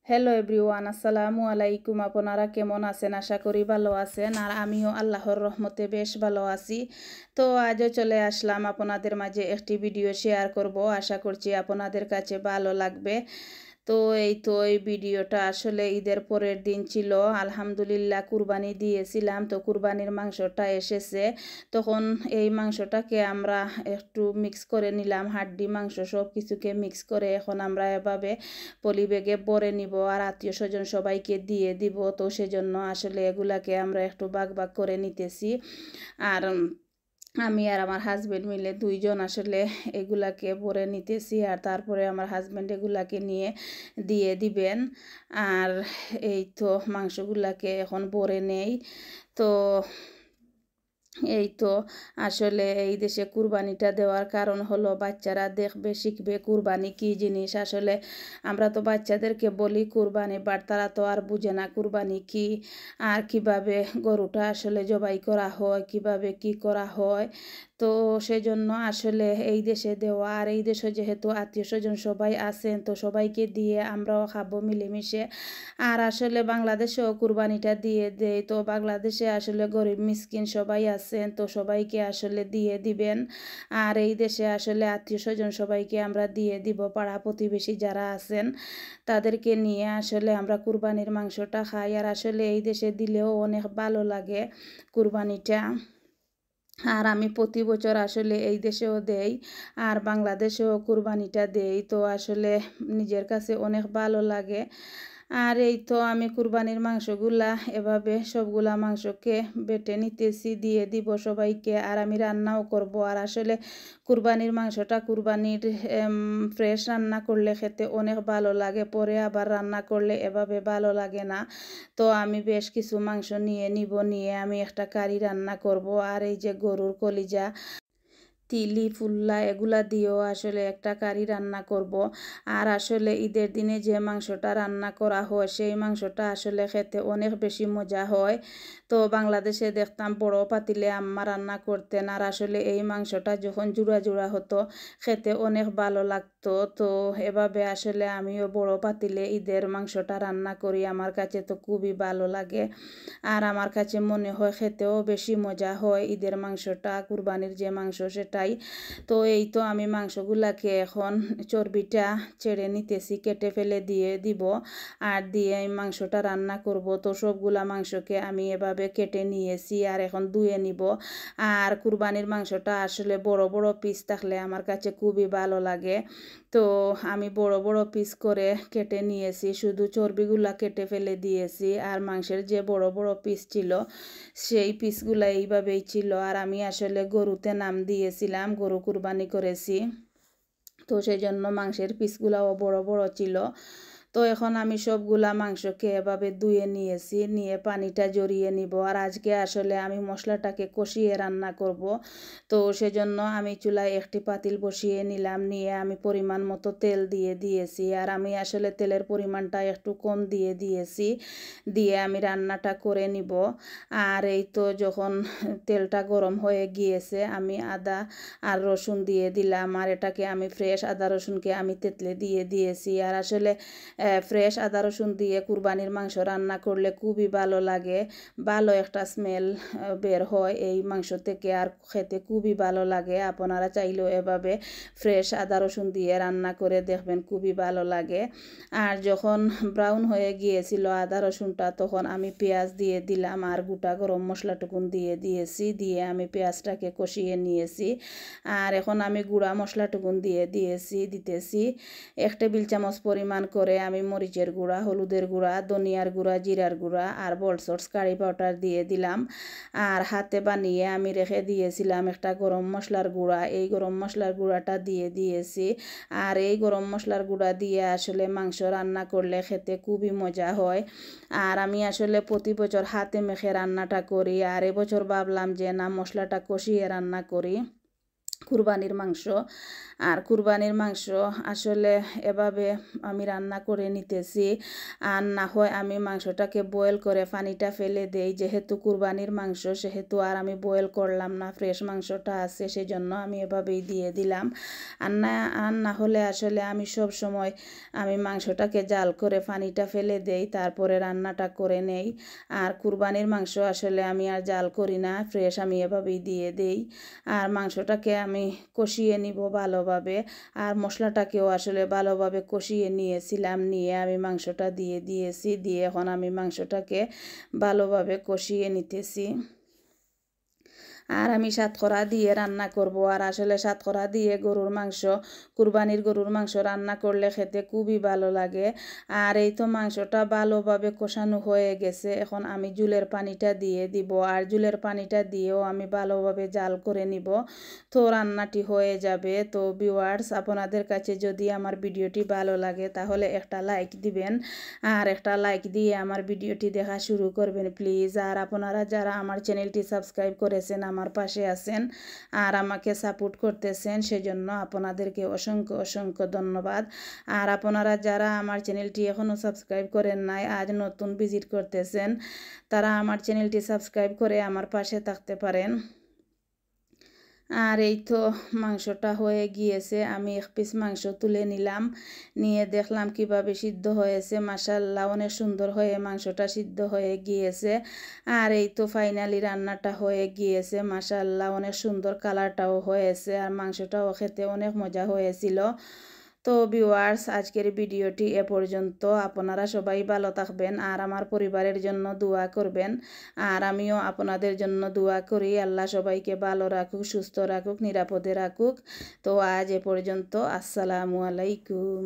Hello everyone, আসসালামু আলাইকুম। আপনারা কেমন আছেন? আশা করি ভালো আছেন। আর আমিও আল্লাহর রহমতে বেশ ভালো আছি। তো আজও চলে আসলাম আপনাদের মাঝে একটি ভিডিও শেয়ার করব। আশা করছি আপনাদের কাছে ভালো লাগবে। তো এই ভিডিওটা আসলে ঈদের পরের দিন ছিল। আলহামদুলিল্লাহ কুরবানি দিয়েছিলাম, তো কুরবানির মাংসটা এসেছে। তখন এই মাংসটাকে আমরা একটু মিক্স করে নিলাম, হাড্ডি মাংস সব কিছুকে মিক্স করে এখন আমরা এভাবে পলি ব্যাগে ভরে নিব আর আত্মীয় স্বজন সবাইকে দিয়ে দিব। তো সেজন্য আসলে এগুলাকে আমরা একটু ভাগ ভাগ করে নিতেছি। আর আমি আর আমার হাজব্যান্ড মিলে দুইজন আসলে এগুলাকে ভরে নিতেছি, আর তারপরে আমার হাজব্যান্ড এগুলাকে নিয়ে দিয়ে দিবেন। আর এই তো মাংসগুলাকে এখন ভরে নেই। তো এই তো আসলে এই দেশে কুরবানিটা দেওয়ার কারণ হলো বাচ্চারা দেখবে শিখবে কুরবানি কী জিনিস। আসলে আমরা তো বাচ্চাদেরকে বলি কুরবানি, বাট তারা তো আর বুঝে না কুরবানি কী, আর কিভাবে গরুটা আসলে জবাই করা হয়, কিভাবে কি করা হয়। তো সেজন্য আসলে এই দেশে দেওয়া, আর এই দেশে যেহেতু আত্মীয় স্বজন সবাই আছেন তো সবাইকে দিয়ে আমরাও খাবো মিলেমিশে। আর আসলে বাংলাদেশেও কুরবানিটা দিয়ে দেয়, তো বাংলাদেশে আসলে গরিব মিসকিন সবাই আছেন, তো সবাইকে আসলে দিয়ে দিবেন। আর এই দেশে আসলে আত্মীয় স্বজন সবাইকে আমরা দিয়ে দিব, পাড়া প্রতিবেশী যারা আছেন তাদেরকে নিয়ে আসলে আমরা কুরবানির মাংসটা খাই। আর আসলে এই দেশে দিলেও অনেক ভালো লাগে কুরবানিটা। আর আমি প্রতি বছর আসলে এই দেশেও দেই আর বাংলাদেশেও কুরবানিটা দেই, তো আসলে নিজের কাছে অনেক ভালো লাগে। আর এই তো আমি কুরবানির মাংসগুলা এভাবে সবগুলা মাংসকে বেটে নিতেছি, দিয়ে দিব সবাইকে। আর আমি রান্নাও করব। আর আসলে কুরবানির মাংসটা কুরবানির ফ্রেশ রান্না করলে খেতে অনেক ভালো লাগে, পরে আবার রান্না করলে এভাবে ভালো লাগে না। তো আমি বেশ কিছু মাংস নিয়ে নিব, নিয়ে আমি একটা কারি রান্না করব। আর এই যে গরুর কলিজা, তিলি ফুল্লা এগুলা দিয়েও আসলে একটা কারি রান্না করব। আর আসলে ঈদের দিনে যে মাংসটা রান্না করা হয় সেই মাংসটা আসলে খেতে অনেক বেশি মজা হয়। তো বাংলাদেশে দেখতাম বড় পাতিলে আম্মা রান্না করতেন, আর আসলে এই মাংসটা যখন জুড়া জুড়া হতো খেতে অনেক ভালো লাগতো। তো এভাবে আসলে আমিও বড় পাতিলে ঈদের মাংসটা রান্না করি, আমার কাছে তো খুবই ভালো লাগে। আর আমার কাছে মনে হয় খেতেও বেশি মজা হয় ঈদের মাংসটা, কুরবানির যে মাংস সেটাই। তো এই তো আমি মাংসগুলাকে এখন চর্বিটা ছেড়ে নিতেছি, কেটে ফেলে দিয়ে দিব। আর দিয়ে আমি মাংসটা রান্না করব। তো সবগুলা মাংসকে আমি এভাবে কেটে নিয়েছি আর এখন ধুয়ে নিব। আর কুরবানির মাংসটা আসলে বড় বড় পিস থাকলে আমার কাছে খুবই ভালো লাগে। তো আমি বড় বড় পিস করে কেটে নিয়েছি, শুধু চর্বিগুলা কেটে ফেলে দিয়েছি। আর মাংসের যে বড় বড় পিস ছিল সেই পিসগুলা এইভাবেই ছিল। আর আমি আসলে গরুতে নাম দিয়েছিলাম, গরু কুরবানি করেছি, তো সেই জন্য মাংসের পিসগুলাও বড় বড় ছিল। তো এখন আমি সবগুলা মাংসকে এভাবে ধুয়ে নিয়েছি, নিয়ে পানিটা জড়িয়ে নিব। আর আজকে আসলে আমি মশলাটাকে কষিয়ে রান্না করব। তো সেজন্য আমি চুলায় একটি পাতিল বসিয়ে নিলাম, নিয়ে আমি পরিমাণ মতো তেল দিয়ে দিয়েছি। আর আমি আসলে তেলের পরিমাণটা একটু কম দিয়ে দিয়েছি, দিয়ে আমি রান্নাটা করে নিব। আর এই তো যখন তেলটা গরম হয়ে গিয়েছে আমি আদা আর রসুন দিয়ে দিলাম। আর এটাকে আমি ফ্রেশ আদা রসুনকে আমি তেঁতলে দিয়ে দিয়েছি। আর আসলে ফ্রেশ আদা রসুন দিয়ে কুরবানির মাংস রান্না করলে খুবই ভালো লাগে, ভালো একটা স্মেল বের হয় এই মাংস থেকে, আর খেতে খুবই ভালো লাগে। আপনারা চাইলেও এভাবে ফ্রেশ আদা রসুন দিয়ে রান্না করে দেখবেন, খুবই ভালো লাগে। আর যখন ব্রাউন হয়ে গিয়েছিল আদা রসুনটা তখন আমি পেঁয়াজ দিয়ে দিলাম আর গোটা গরম মশলাটুকুন দিয়ে দিয়েছি, দিয়ে আমি পেঁয়াজটাকে কষিয়ে নিয়েছি। আর এখন আমি গুঁড়া মশলাটুকুন দিতেছি 1 টেবিল চামচ পরিমাণ করে। আমি মরিচের গুঁড়া, হলুদের গুঁড়া, ধনিয়ার গুঁড়া, জিরার গুঁড়া আর বলসর্স কারি পাউডার দিয়ে দিলাম। আর হাতে বানিয়ে আমি রেখে দিয়েছিলাম একটা গরম মশলার গুঁড়া, এই গরম মশলার গুঁড়াটা দিয়ে দিয়েছি। আর এই গরম মশলার গুঁড়া দিয়ে আসলে মাংস রান্না করলে খেতে খুবই মজা হয়। আর আমি আসলে প্রতি বছর হাতে মেখে রান্নাটা করি, আর এবছর ভাবলাম যে না মশলাটা কষিয়ে রান্না করি। কুরবানির মাংস। আর কুরবানির মাংস আসলে এভাবে আমি রান্না করে নিতেছি। আর না হয় আমি মাংসটাকে বয়েল করে পানিটা ফেলে দেই, যেহেতু কুরবানির মাংস সেহেতু আর আমি বয়েল করলাম না, ফ্রেশ মাংসটা আছে সেজন্য আমি এভাবেই দিয়ে দিলাম। আর না হলে আসলে আমি সব সময় আমি মাংসটাকে জাল করে পানিটা ফেলে দেই, তারপরে রান্নাটা করে নেই। আর কুরবানির মাংস আসলে আমি আর জাল করি না, ফ্রেশ আমি এভাবেই দিয়ে দেই। আর মাংসটাকে আমি কষিয়ে নিব ভালোভাবে। আর মশলাটাকেও আসলে ভালোভাবে কষিয়ে নিয়েছিলাম, নিয়ে আমি মাংসটা দিয়ে দিয়েছি, দিয়ে এখন আমি মাংসটাকে ভালোভাবে কষিয়ে নিতেছি। আর আমি সাতকরা দিয়ে রান্না করব। আর আসলে সাতকরা দিয়ে গরুর মাংস, কুরবানির গরুর মাংস রান্না করলে খেতে খুবই ভালো লাগে। আর এই তো মাংসটা ভালোভাবে কষানো হয়ে গেছে, এখন আমি জুলের পানিটা দিয়ে দিব। আর জুলের পানিটা দিয়েও আমি ভালোভাবে জাল করে নিব, তো রান্নাটি হয়ে যাবে। তো ভিউয়ার্স, আপনাদের কাছে যদি আমার ভিডিওটি ভালো লাগে তাহলে একটা লাইক দিবেন, আর একটা লাইক দিয়ে আমার ভিডিওটি দেখা শুরু করবেন প্লিজ। আর আপনারা যারা আমার চ্যানেলটি সাবস্ক্রাইব করেছেন, আমার পাশে আছেন আর আমাকে সাপোর্ট করতেছেন, সেজন্য আপনাদেরকে অসংখ্য অসংখ্য ধন্যবাদ। আর আপনারা যারা আমার চ্যানেলটি এখনও সাবস্ক্রাইব করেন নাই, আজ নতুন ভিজিট করতেছেন, তারা আমার চ্যানেলটি সাবস্ক্রাইব করে আমার পাশে থাকতে পারেন। আর এই তো মাংসটা হয়ে গিয়েছে, আমি এক পিস মাংস তুলে নিলাম, নিয়ে দেখলাম কিভাবে সিদ্ধ হয়েছে। মাশাআল্লাহ, অনেক সুন্দর হয়ে মাংসটা সিদ্ধ হয়ে গিয়েছে। আর এই তো ফাইনালি রান্নাটা হয়ে গিয়েছে, মাশাআল্লাহ অনেক সুন্দর কালারটাও হয়েছে, আর মাংসটাও খেতে অনেক মজা হয়েছিল। তো ভিউয়ার্স, আজকের ভিডিওটি এ পর্যন্ত। আপনারা সবাই ভালো থাকবেন আর আমার পরিবারের জন্য দোয়া করবেন। আর আমিও আপনাদের জন্য দোয়া করি, আল্লাহ সবাইকে ভালো রাখুক, সুস্থ রাখুক, নিরাপদে রাখুক। তো আজ এ পর্যন্ত, আসসালামু আলাইকুম।